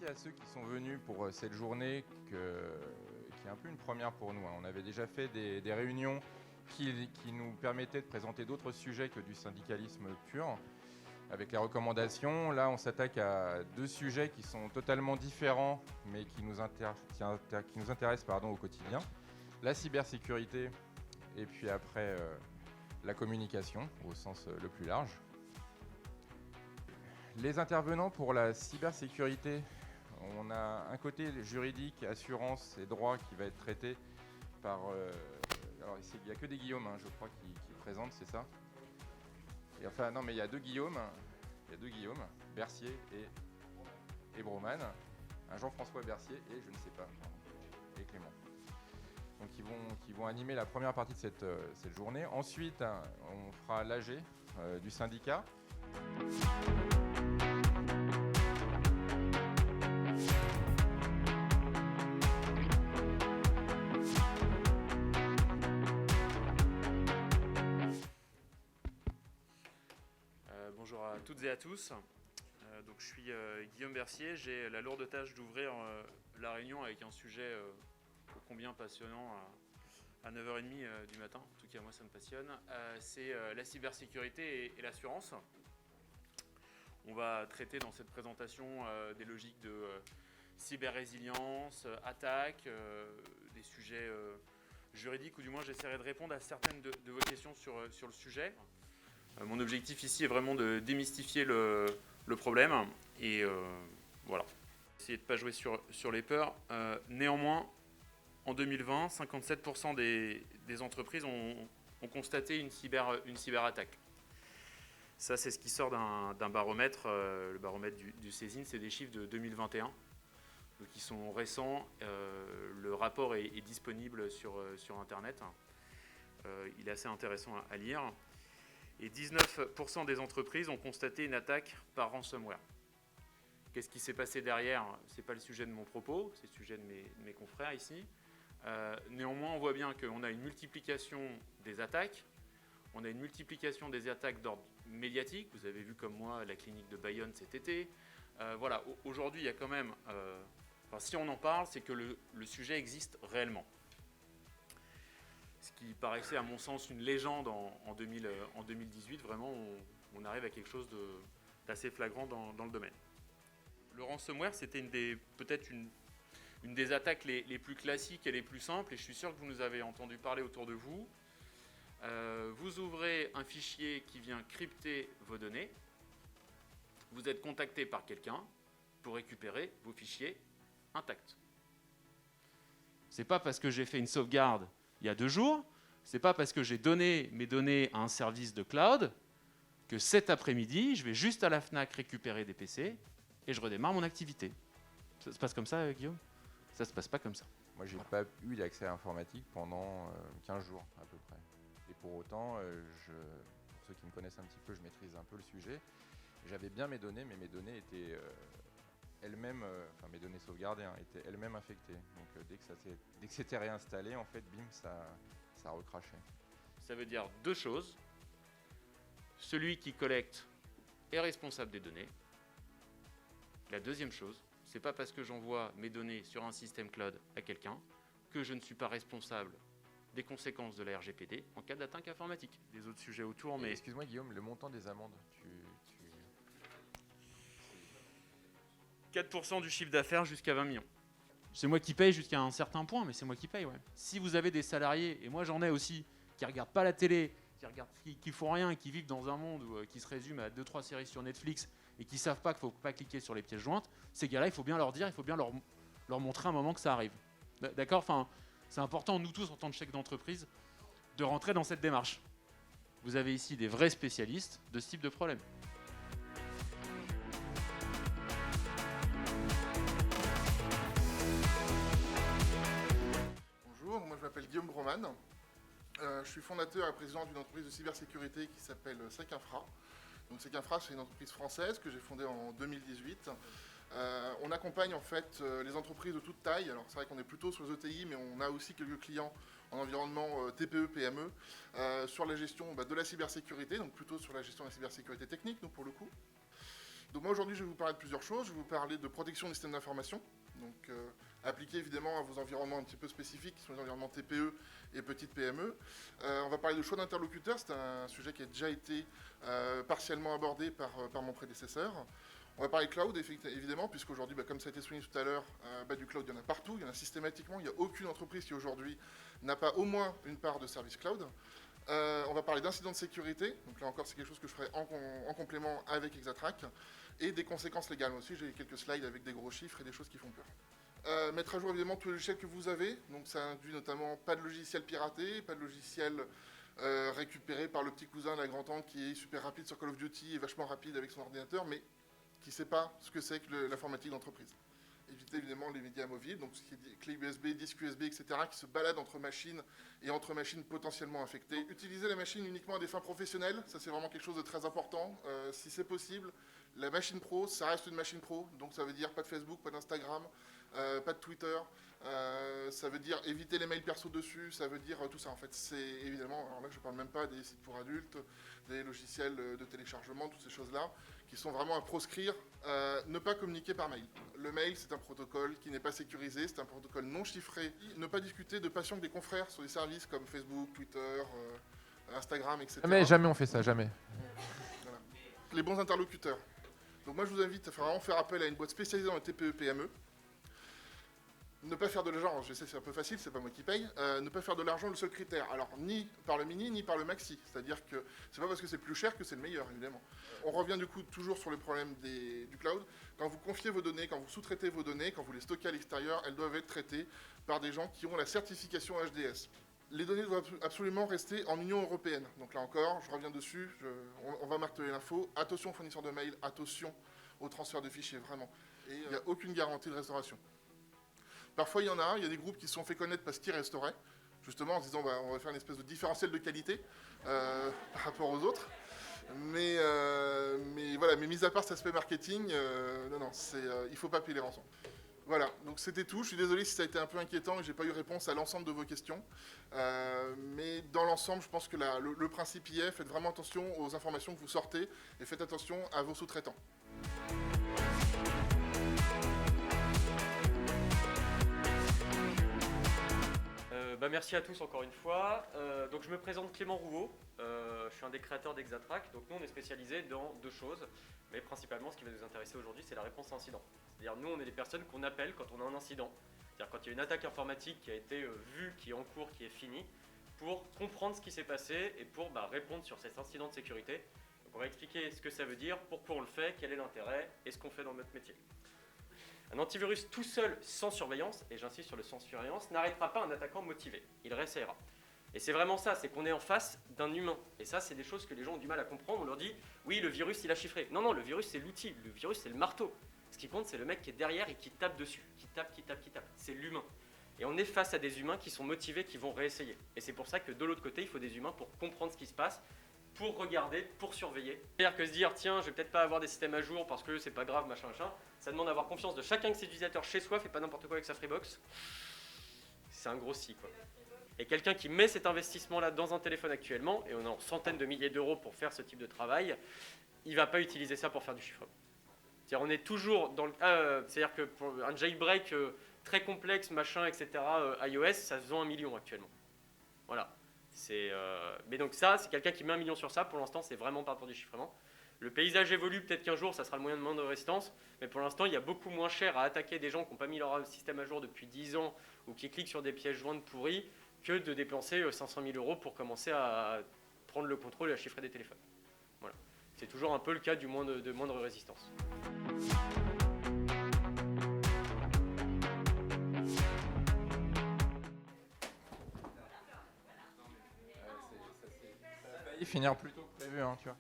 merci à ceux qui sont venus pour cette journée qui est un peu une première pour nous. On avait déjà fait des réunions qui nous permettaient de présenter d'autres sujets que du syndicalisme pur, avec les recommandations. Là, on s'attaque à deux sujets qui sont totalement différents, mais qui nous intéressent au quotidien. La cybersécurité et puis après la communication au sens le plus large. Les intervenants pour la cybersécurité, on a un côté juridique, assurance et droit qui va être traité par... alors ici, il n'y a que des Guillaume, je crois, qui présentent, c'est ça? Et enfin, non, mais il y a deux Guillaume, Bercier et Broman, un Jean-François Bercier et je ne sais pas, et Clément. Donc qui vont animer la première partie de cette journée. Ensuite, on fera l'AG du syndicat. Bonjour à toutes et à tous. Donc je suis Guillaume Bercier. J'ai la lourde tâche d'ouvrir la réunion avec un sujet ô combien passionnant à 9h30 du matin. En tout cas, moi, ça me passionne. C'est la cybersécurité et l'assurance. On va traiter dans cette présentation des logiques de cyber-résilience, attaque, des sujets juridiques, ou du moins j'essaierai de répondre à certaines de vos questions sur le sujet. Mon objectif ici est vraiment de démystifier le problème et voilà. Essayer de ne pas jouer sur les peurs. Néanmoins, en 2020, 57% des entreprises ont constaté une cyberattaque. Ça, c'est ce qui sort d'un baromètre, le baromètre du CESIN, c'est des chiffres de 2021, donc qui sont récents. Le rapport est disponible sur Internet. Il est assez intéressant à lire. Et 19% des entreprises ont constaté une attaque par ransomware. Qu'est-ce qui s'est passé derrière? Ce n'est pas le sujet de mon propos, c'est le sujet de mes confrères ici. Néanmoins, on voit bien qu'on a une multiplication des attaques. On a une multiplication des attaques d'ordre médiatique. Vous avez vu comme moi la clinique de Bayonne cet été. Voilà, aujourd'hui, il y a quand même... si on en parle, c'est que le sujet existe réellement. Ce qui paraissait à mon sens une légende en 2018, vraiment on arrive à quelque chose d'assez flagrant dans le domaine. Le ransomware, c'était peut-être une des attaques les plus classiques et les plus simples, et je suis sûr que vous nous avez entendu parler autour de vous. Vous ouvrez un fichier qui vient crypter vos données, vous êtes contacté par quelqu'un pour récupérer vos fichiers intacts. C'est pas parce que j'ai fait une sauvegarde il y a 2 jours, c'est pas parce que j'ai donné mes données à un service de cloud que cet après-midi, je vais juste à la Fnac récupérer des PC et je redémarre mon activité. Ça se passe comme ça, Guillaume? Ça se passe pas comme ça. Moi, j'ai pas eu d'accès à l'informatique pendant 15 jours à peu près. Et pour autant, pour ceux qui me connaissent un petit peu, je maîtrise un peu le sujet. J'avais bien mes données, mais mes données étaient elles-mêmes, mes données sauvegardées étaient elles-mêmes infectées. Donc dès que c'était réinstallé, en fait, bim, ça recrachait. Ça veut dire 2 choses. Celui qui collecte est responsable des données. La deuxième chose, c'est pas parce que j'envoie mes données sur un système cloud à quelqu'un que je ne suis pas responsable des conséquences de la RGPD en cas d'attaque informatique. Des autres sujets autour, mais... Excuse-moi Guillaume, le montant des amendes, 4% du chiffre d'affaires jusqu'à 20 millions. C'est moi qui paye jusqu'à un certain point, mais c'est moi qui paye, ouais. Si vous avez des salariés, et moi j'en ai aussi, qui ne regardent pas la télé, qui font rien, qui vivent dans un monde qui se résume à 2-3 séries sur Netflix et qui ne savent pas qu'il ne faut pas cliquer sur les pièces jointes, ces gars-là, il faut bien leur dire, il faut bien leur montrer un moment que ça arrive. D'accord? C'est important, nous tous, en tant que chefs d'entreprise, de rentrer dans cette démarche. Vous avez ici des vrais spécialistes de ce type de problème. Bonjour, moi je m'appelle Guillaume Broman. Je suis fondateur et président d'une entreprise de cybersécurité qui s'appelle Secinfra. Donc Secinfra, c'est une entreprise française que j'ai fondée en 2018. On accompagne en fait les entreprises de toute taille. Alors c'est vrai qu'on est plutôt sur les ETI, mais on a aussi quelques clients en environnement TPE, PME, sur la gestion de la cybersécurité, donc plutôt sur la gestion de la cybersécurité technique, nous pour le coup. Donc moi aujourd'hui je vais vous parler de plusieurs choses. Je vais vous parler de protection des systèmes d'information, donc appliqué évidemment à vos environnements un petit peu spécifiques, qui sont les environnements TPE et petites PME. On va parler de choix d'interlocuteurs, c'est un sujet qui a déjà été partiellement abordé par mon prédécesseur. On va parler cloud, évidemment, puisqu'aujourd'hui, comme ça a été souligné tout à l'heure, du cloud, il y en a partout, il y en a systématiquement. Il n'y a aucune entreprise qui, aujourd'hui, n'a pas au moins une part de service cloud. On va parler d'incidents de sécurité. Donc là encore, c'est quelque chose que je ferai en complément avec Exatrack. Et des conséquences légales aussi. J'ai quelques slides avec des gros chiffres et des choses qui font peur. Mettre à jour, évidemment, tous les logiciels que vous avez. Donc ça induit notamment pas de logiciel piraté, pas de logiciel récupéré par le petit cousin, la grand-tante, qui est super rapide sur Call of Duty et vachement rapide avec son ordinateur, mais qui ne sait pas ce que c'est que l'informatique d'entreprise. Éviter évidemment les médias mobiles, donc ce qui est clé USB, disque USB, etc., qui se baladent entre machines et entre machines potentiellement infectées. Utiliser la machine uniquement à des fins professionnelles, ça c'est vraiment quelque chose de très important. Si c'est possible, la machine pro, ça reste une machine pro, donc ça veut dire pas de Facebook, pas d'Instagram, pas de Twitter, ça veut dire éviter les mails perso dessus, ça veut dire tout ça en fait. C'est évidemment, alors là je ne parle même pas des sites pour adultes, des logiciels de téléchargement, toutes ces choses-là, qui sont vraiment à proscrire, ne pas communiquer par mail. Le mail, c'est un protocole qui n'est pas sécurisé, c'est un protocole non chiffré. Ne pas discuter de patients avec des confrères sur des services comme Facebook, Twitter, Instagram, etc. Jamais on fait ça, jamais. Voilà. Les bons interlocuteurs. Donc moi, je vous invite à vraiment faire appel à une boîte spécialisée dans le TPE-PME. Ne pas faire de l'argent, je sais c'est un peu facile, c'est pas moi qui paye, ne pas faire de l'argent le seul critère. Alors ni par le mini ni par le maxi, c'est-à-dire que c'est pas parce que c'est plus cher que c'est le meilleur évidemment. On revient du coup toujours sur le problème du cloud. Quand vous confiez vos données, quand vous sous-traitez vos données, quand vous les stockez à l'extérieur, elles doivent être traitées par des gens qui ont la certification HDS. Les données doivent absolument rester en Union européenne. Donc là encore, je reviens dessus, on va marteler l'info. Attention aux fournisseurs de mail, attention au transfert de fichiers, vraiment. Et il n'y a aucune garantie de restauration. Parfois, il y a des groupes qui se sont fait connaître parce qu'ils restauraient, justement en se disant on va faire une espèce de différentiel de qualité par rapport aux autres. Mais voilà, mais mis à part cet aspect marketing, il ne faut pas payer les rançons. Voilà, donc c'était tout. Je suis désolé si ça a été un peu inquiétant et que je n'ai pas eu réponse à l'ensemble de vos questions. Mais dans l'ensemble, je pense que le principe y est. Faites vraiment attention aux informations que vous sortez et faites attention à vos sous-traitants. Merci à tous encore une fois. Donc je me présente Clément Rouveau, je suis un des créateurs d'Exatrack. Donc nous on est spécialisé dans deux choses, mais principalement ce qui va nous intéresser aujourd'hui c'est la réponse à incident. C'est-à-dire nous on est les personnes qu'on appelle quand on a un incident, c'est-à-dire quand il y a une attaque informatique qui a été vue, qui est en cours, qui est finie, pour comprendre ce qui s'est passé et pour répondre sur cet incident de sécurité. Donc on va expliquer ce que ça veut dire, pourquoi on le fait, quel est l'intérêt et ce qu'on fait dans notre métier. Un antivirus tout seul, sans surveillance, et j'insiste sur le sans surveillance, n'arrêtera pas un attaquant motivé. Il réessayera. Et c'est vraiment ça, c'est qu'on est en face d'un humain. Et ça, c'est des choses que les gens ont du mal à comprendre. On leur dit, oui, le virus, il a chiffré. Non, le virus, c'est l'outil. Le virus, c'est le marteau. Ce qui compte, c'est le mec qui est derrière et qui tape dessus. Qui tape. C'est l'humain. Et on est face à des humains qui sont motivés, qui vont réessayer. Et c'est pour ça que de l'autre côté, il faut des humains pour comprendre ce qui se passe, pour regarder, pour surveiller. C'est-à-dire que se dire, tiens, je vais peut-être pas avoir des systèmes à jour parce que c'est pas grave, machin. Ça demande d'avoir confiance de chacun de ses utilisateurs chez soi, fait pas n'importe quoi avec sa Freebox. C'est un gros si, quoi. Et quelqu'un qui met cet investissement-là dans un téléphone actuellement, et on a centaines de milliers d'euros pour faire ce type de travail, il va pas utiliser ça pour faire du chiffrement. C'est-à-dire on est toujours dans le... c'est-à-dire que pour un jailbreak très complexe, machin, etc., iOS, ça se vend 1 million actuellement. Voilà. Mais donc ça, c'est quelqu'un qui met 1 million sur ça. Pour l'instant, c'est vraiment pas pour du chiffrement. Le paysage évolue, peut-être qu'un jour, ça sera le moyen de moindre résistance. Mais pour l'instant, il y a beaucoup moins cher à attaquer des gens qui n'ont pas mis leur système à jour depuis 10 ans ou qui cliquent sur des pièges jointes pourris que de dépenser 500 000 euros pour commencer à prendre le contrôle et à chiffrer des téléphones. Voilà. C'est toujours un peu le cas de moindre résistance. Finir plus tôt que prévu, tu vois.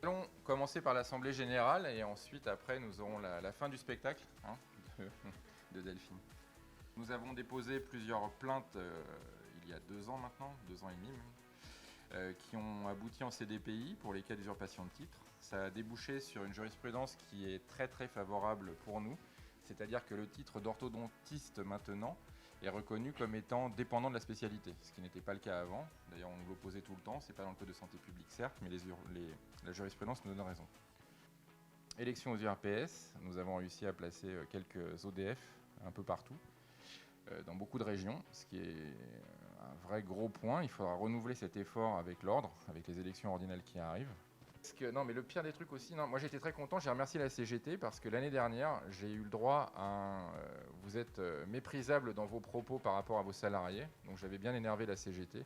Nous allons commencer par l'Assemblée Générale et ensuite, après, nous aurons la fin du spectacle de Delphine. Nous avons déposé plusieurs plaintes il y a 2 ans maintenant, 2 ans et demi même, qui ont abouti en CDPI pour les cas d'usurpation de titres. Ça a débouché sur une jurisprudence qui est très très favorable pour nous, c'est-à-dire que le titre d'orthodontiste maintenant est reconnu comme étant dépendant de la spécialité, ce qui n'était pas le cas avant. D'ailleurs, on nous l'opposait tout le temps, c'est pas dans le code de santé publique certes, mais la jurisprudence nous donne raison. Élection aux URPS, nous avons réussi à placer quelques ODF un peu partout, dans beaucoup de régions, ce qui est un vrai gros point. Il faudra renouveler cet effort avec l'ordre, avec les élections ordinales qui arrivent. Non, mais le pire des trucs aussi, non, moi j'étais très content, j'ai remercié la CGT parce que l'année dernière, j'ai eu le droit à vous êtes méprisable dans vos propos par rapport à vos salariés, donc j'avais bien énervé la CGT.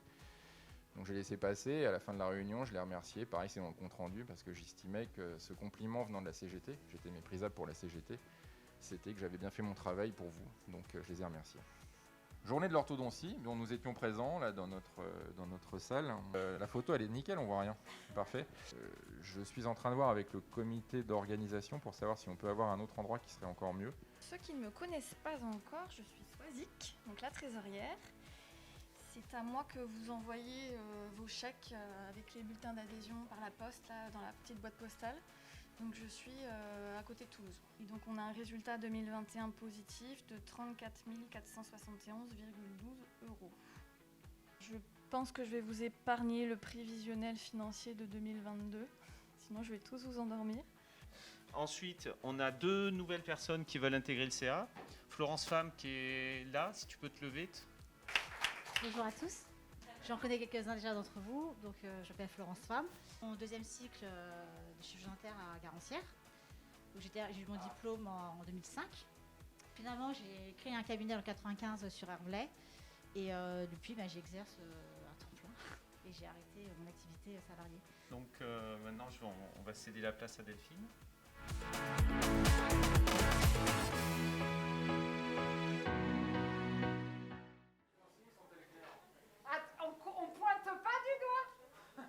Donc j'ai laissé passer, à la fin de la réunion, je l'ai remercié, pareil c'est dans le compte rendu, parce que j'estimais que ce compliment venant de la CGT, j'étais méprisable pour la CGT, c'était que j'avais bien fait mon travail pour vous, donc je les ai remerciés. Journée de l'orthodontie, dont nous étions présents là dans notre salle. La photo elle est nickel, on voit rien, parfait. Je suis en train de voir avec le comité d'organisation pour savoir si on peut avoir un autre endroit qui serait encore mieux. Ceux qui ne me connaissent pas encore, je suis Swazik, donc la trésorière. C'est à moi que vous envoyez vos chèques avec les bulletins d'adhésion par la poste, là, dans la petite boîte postale. Donc je suis à côté de Toulouse. Et donc on a un résultat 2021 positif de 34 471,12 €. Je pense que je vais vous épargner le prévisionnel financier de 2022, sinon je vais tous vous endormir. Ensuite, on a 2 nouvelles personnes qui veulent intégrer le CA. Florence Femme qui est là, si tu peux te lever. Bonjour à tous. J'en connais quelques-uns déjà d'entre vous. Donc, je m'appelle Florence Femme. Mon deuxième cycle de chirurgie dentaire à Garancières. J'ai eu mon diplôme en 2005. Finalement, j'ai créé un cabinet en 95 sur Herblay. Et depuis, j'exerce à temps plein. Et j'ai arrêté mon activité salariée. Donc maintenant, on va céder la place à Delphine. On pointe pas du doigt.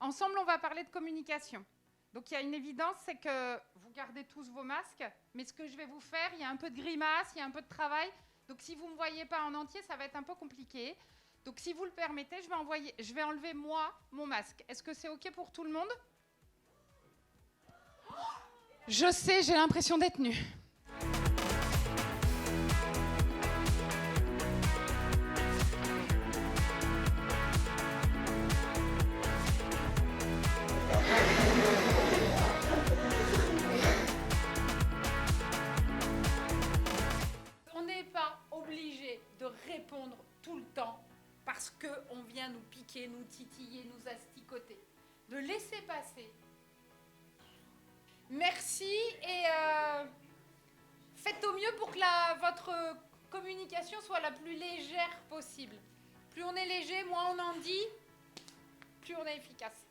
Ensemble, on va parler de communication. Donc, il y a une évidence, c'est que vous gardez tous vos masques, mais ce que je vais vous faire, il y a un peu de grimace, il y a un peu de travail. Donc, si vous ne me voyez pas en entier, ça va être un peu compliqué. Donc, si vous le permettez, je vais enlever, moi, mon masque. Est-ce que c'est OK pour tout le monde ? Je sais, j'ai l'impression d'être nue. On n'est pas obligé de répondre tout le temps parce qu'on vient nous piquer, nous titiller, nous asticoter. De laisser passer. Merci et faites au mieux pour que votre communication soit la plus légère possible. Plus on est léger, moins on en dit, plus on est efficace.